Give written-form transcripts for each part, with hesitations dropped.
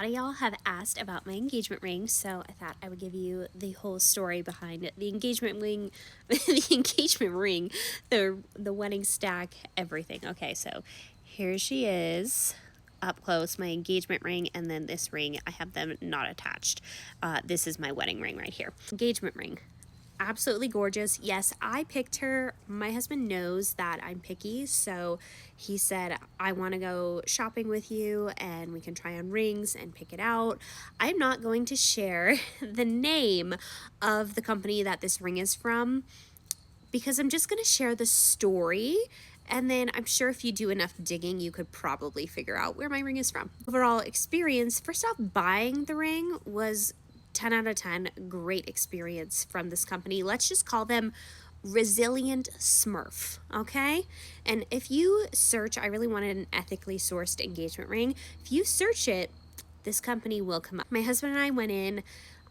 lot of y'all have asked about my engagement ring, so I thought I would give you the whole story behind it. The engagement ring, the engagement ring, the wedding stack, everything. Okay, so here she is up close, my engagement ring, and then this ring, I have them not attached. This is my wedding ring right here. Engagement ring. Absolutely gorgeous. Yes, I picked her. My husband knows that I'm picky, so he said, I want to go shopping with you and we can try on rings and pick it out. I'm not going to share the name of the company that this ring is from because I'm just going to share the story. And then I'm sure if you do enough digging, you could probably figure out where my ring is from. Overall experience, first off, buying the ring was 10 out of 10. Great experience from this company. Let's just call them Resilient Smurf, okay? And if you search, I really wanted an ethically sourced engagement ring. If you search it, this company will come up. My husband and I went in.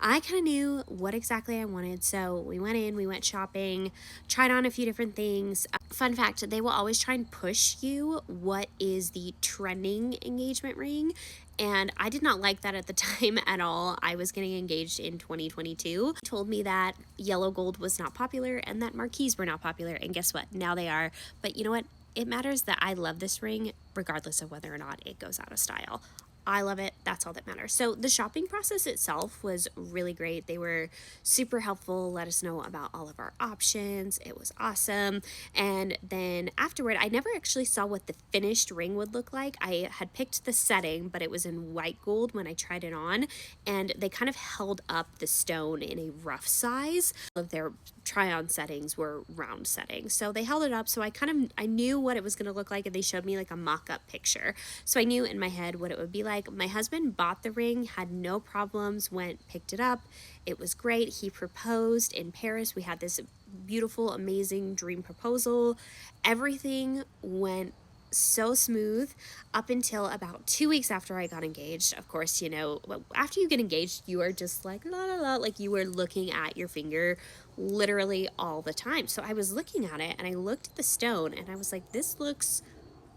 I kind of knew what exactly I wanted, so we went in, we went shopping, tried on a few different things. Fun fact, they will always try and push you what is the trending engagement ring, and I did not like that at the time at all. I was getting engaged in 2022. He told me that yellow gold was not popular and that marquise were not popular, and guess what? Now they are. But you know what? It matters that I love this ring regardless of whether or not it goes out of style. I love it. That's all that matters. So the shopping process itself was really great. They were super helpful, let us know about all of our options. It was awesome. And then afterward, I never actually saw what the finished ring would look like. I had picked the setting, but it was in white gold when I tried it on, and they kind of held up the stone in a rough size. Of their try-on settings were round settings. So they held it up, so I knew what it was going to look like, and they showed me like a mock-up picture. So I knew in my head what it would be like. My husband bought the ring, had no problems, picked it up. It was great. He proposed in Paris. We had this beautiful, amazing dream proposal. Everything went so smooth up until about 2 weeks after I got engaged. Of course, you know, after you get engaged, you are just like la la la, like you are looking at your finger literally all the time. So I was looking at it and I looked at the stone and I was like, this looks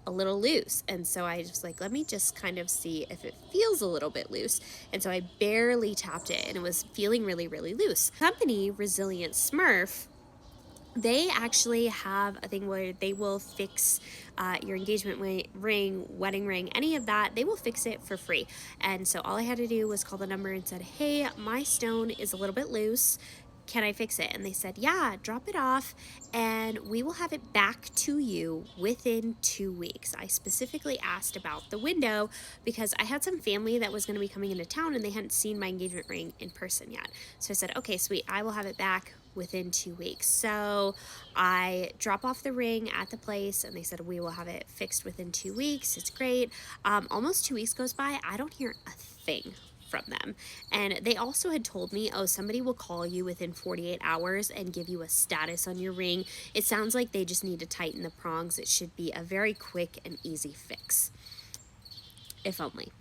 a little loose. And so I just like, let me just kind of see if it feels a little bit loose. And so I barely tapped it and it was feeling really, really loose. Company Resilient Smurf, they actually have a thing where they will fix your engagement ring, wedding ring, any of that. They will fix it for free. And so all I had to do was call the number and said, hey, my stone is a little bit loose. Can I fix it? And they said, yeah, drop it off and we will have it back to you within 2 weeks. I specifically asked about the window because I had some family that was going to be coming into town and they hadn't seen my engagement ring in person yet. So I said, okay, sweet, I will have it back within 2 weeks. So I drop off the ring at the place and they said, we will have it fixed within 2 weeks. It's great. Almost 2 weeks goes by. I don't hear a thing from them. And they also had told me, oh, somebody will call you within 48 hours and give you a status on your ring. It sounds like they just need to tighten the prongs. It should be a very quick and easy fix, if only.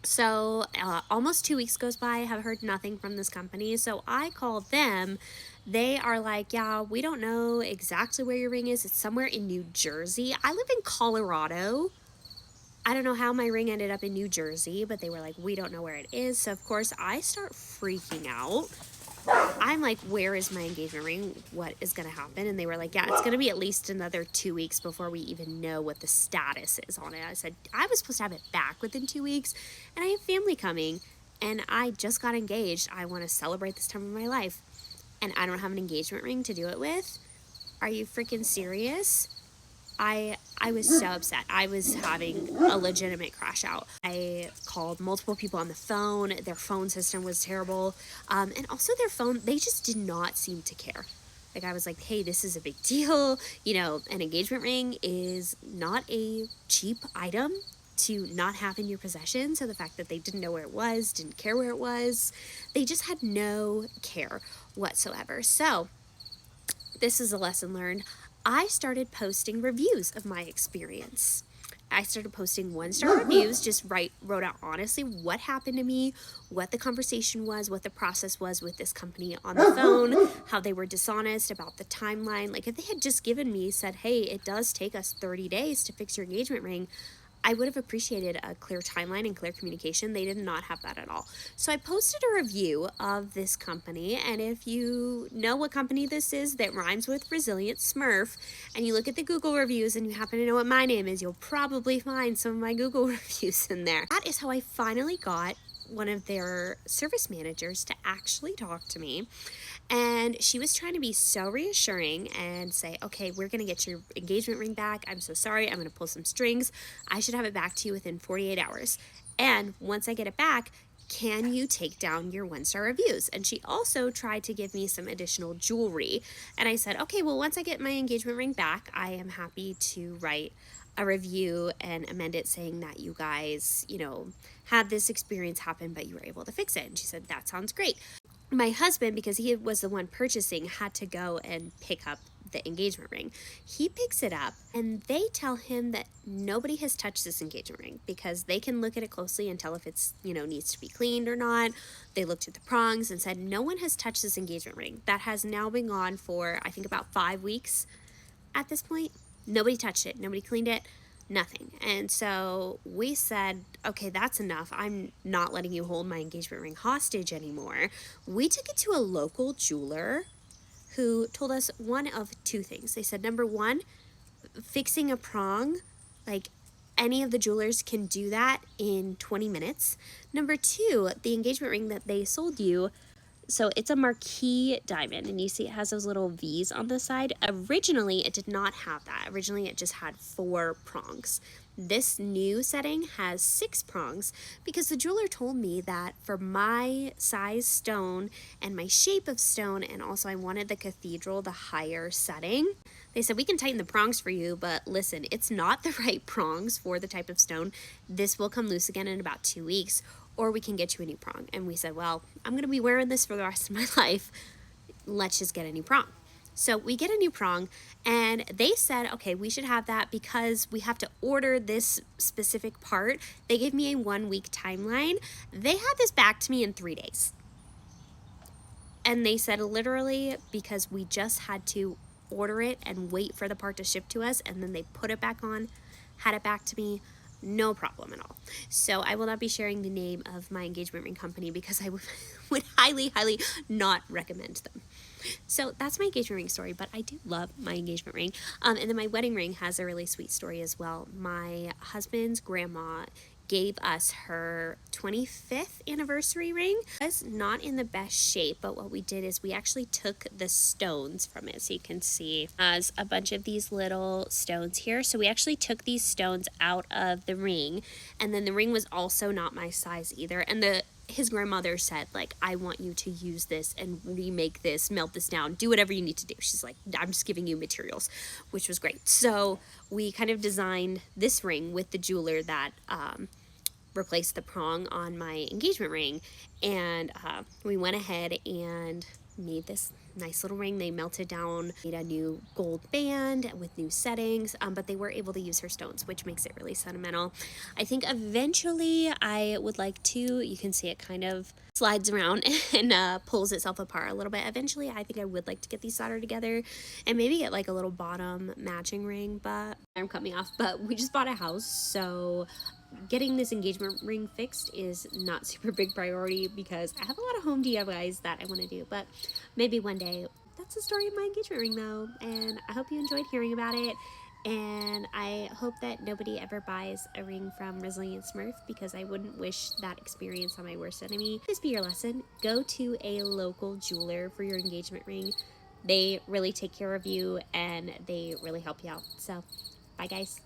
So almost 2 weeks goes by. I have heard nothing from this company. So I called them. They are like, yeah, we don't know exactly where your ring is. It's somewhere in New Jersey. I live in Colorado. I don't know how my ring ended up in New Jersey, but they were like, we don't know where it is. So of course I start freaking out. I'm like, where is my engagement ring? What is going to happen? And they were like, yeah, it's going to be at least another 2 weeks before we even know what the status is on it. I said, I was supposed to have it back within 2 weeks and I have family coming and I just got engaged. I want to celebrate this time of my life and I don't have an engagement ring to do it with. Are you freaking serious? I was so upset. I was having a legitimate crash out. I called multiple people on the phone. Their phone system was terrible. And also their phone, they just did not seem to care. Like I was like, hey, this is a big deal. You know, an engagement ring is not a cheap item to not have in your possession. So the fact that they didn't know where it was, didn't care where it was, they just had no care whatsoever. So this is a lesson learned. I started posting reviews of my experience. I started posting 1-star reviews, just wrote out honestly what happened to me, what the conversation was, what the process was with this company on the phone, how they were dishonest about the timeline. Like if they had just said, hey, it does take us 30 days to fix your engagement ring, I would have appreciated a clear timeline and clear communication. They did not have that at all. So I posted a review of this company, and if you know what company this is that rhymes with Resilient Smurf, and you look at the Google reviews and you happen to know what my name is, you'll probably find some of my Google reviews in there. That is how I finally got one of their service managers to actually talk to me, and she was trying to be so reassuring and say, okay, we're going to get your engagement ring back. I'm so sorry. I'm going to pull some strings. I should have it back to you within 48 hours. And once I get it back, can you take down your 1-star reviews? And she also tried to give me some additional jewelry. And I said, okay, well, once I get my engagement ring back, I am happy to write a review and amend it saying that you guys, had this experience happen, but you were able to fix it. And she said, that sounds great. My husband, because he was the one purchasing, had to go and pick up the engagement ring. He picks it up and they tell him that nobody has touched this engagement ring because they can look at it closely and tell if it's, needs to be cleaned or not. They looked at the prongs and said, no one has touched this engagement ring. That has now been gone for, I think, about 5 weeks at this point. Nobody touched it. Nobody cleaned it. Nothing. And so we said, okay, that's enough. I'm not letting you hold my engagement ring hostage anymore. We took it to a local jeweler who told us one of two things. They said, number one, fixing a prong, like any of the jewelers can do that in 20 minutes. Number two, the engagement ring that they sold you, so it's a marquee diamond, and you see it has those little V's on the side. Originally, it did not have that. Originally, it just had 4 prongs. This new setting has 6 prongs because the jeweler told me that for my size stone and my shape of stone, and also I wanted the cathedral, the higher setting, they said, we can tighten the prongs for you, but listen, it's not the right prongs for the type of stone. This will come loose again in about 2 weeks, or we can get you a new prong. And we said, well, I'm going to be wearing this for the rest of my life. Let's just get a new prong. So we get a new prong, and they said, okay, we should have that because we have to order this specific part. They gave me a 1-week timeline. They had this back to me in 3 days. And they said literally because we just had to order it and wait for the part to ship to us, and then they put it back on, had it back to me. No problem at all. So I will not be sharing the name of my engagement ring company because I would highly, highly not recommend them. So that's my engagement ring story, but I do love my engagement ring. And then my wedding ring has a really sweet story as well. My husband's grandma gave us her 25th anniversary ring. It was not in the best shape, but what we did is we actually took the stones from it. So you can see as a bunch of these little stones here. So we actually took these stones out of the ring, and then the ring was also not my size either. And his grandmother said, like, I want you to use this and remake this, melt this down, do whatever you need to do. She's like, I'm just giving you materials, which was great. So we kind of designed this ring with the jeweler that replaced the prong on my engagement ring. And we went ahead and made this nice little ring. They melted down, made a new gold band with new settings, but they were able to use her stones, which makes it really sentimental. I think eventually I would like to, you can see it kind of slides around and pulls itself apart a little bit. Eventually, I think I would like to get these soldered together and maybe get like a little bottom matching ring, but I'm cut me off. But we just bought a house, so getting this engagement ring fixed is not super big priority because I have a lot of home DIYs that I want to do, but maybe one day. That's the story of my engagement ring though, and I hope you enjoyed hearing about it, and I hope that nobody ever buys a ring from Resilient Smurf because I wouldn't wish that experience on my worst enemy. This be your lesson. Go to a local jeweler for your engagement ring. They really take care of you and they really help you out. So bye guys.